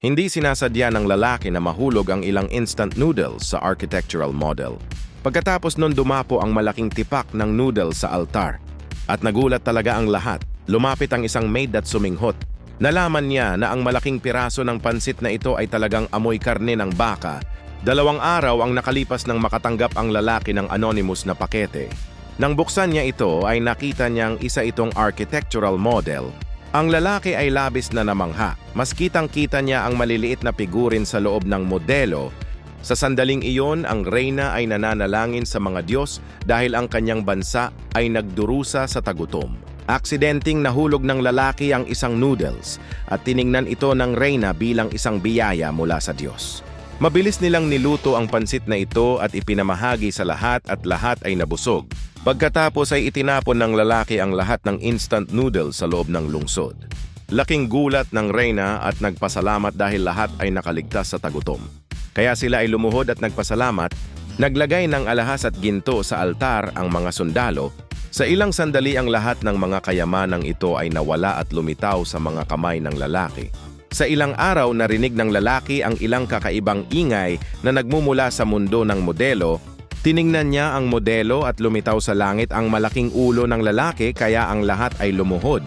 Hindi sinasadya ng lalaki na mahulog ang ilang instant noodles sa architectural model. Pagkatapos nun dumapo ang malaking tipak ng noodles sa altar. At nagulat talaga ang lahat. Lumapit ang isang maid at suminghot. Nalaman niya na ang malaking piraso ng pansit na ito ay talagang amoy karne ng baka. 2 araw ang nakalipas nang makatanggap ang lalaki ng anonymous na pakete. Nang buksan niya ito ay nakita niyang isa itong architectural model. Ang lalaki ay labis na namangha. Mas kitang-kita niya ang maliliit na figurin sa loob ng modelo. Sa sandaling iyon, ang reyna ay nananalangin sa mga Diyos dahil ang kanyang bansa ay nagdurusa sa tagutom. Aksidenteng nahulog ng lalaki ang isang noodles at tiningnan ito ng reyna bilang isang biyaya mula sa Diyos. Mabilis nilang niluto ang pansit na ito at ipinamahagi sa lahat at lahat ay nabusog. Pagkatapos ay itinapon ng lalaki ang lahat ng instant noodles sa loob ng lungsod. Laking gulat ng reyna at nagpasalamat dahil lahat ay nakaligtas sa tagutom. Kaya sila ay lumuhod at nagpasalamat, naglagay ng alahas at ginto sa altar ang mga sundalo. Sa ilang sandali ang lahat ng mga kayamanang ito ay nawala at lumitaw sa mga kamay ng lalaki. Sa ilang araw narinig ng lalaki ang ilang kakaibang ingay na nagmumula sa mundo ng modelo. Tiningnan niya ang modelo at lumitaw sa langit ang malaking ulo ng lalaki kaya ang lahat ay lumuhod.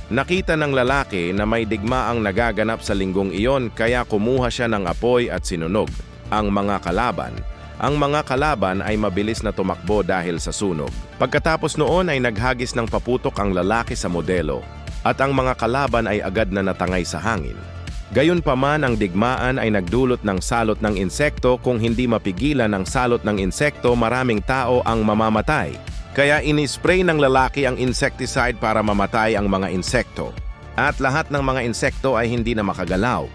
Nakita ng lalaki na may digmaang nagaganap sa linggong iyon kaya kumuha siya ng apoy at sinunog ang mga kalaban. Ang mga kalaban ay mabilis na tumakbo dahil sa sunog. Pagkatapos noon ay naghagis ng paputok ang lalaki sa modelo at ang mga kalaban ay agad na natangay sa hangin. Gayunpaman ang digmaan ay nagdulot ng salot ng insekto. Kung hindi mapigilan ang salot ng insekto, maraming tao ang mamamatay. Kaya inispray ng lalaki ang insecticide para mamatay ang mga insekto. At lahat ng mga insekto ay hindi na makagalaw.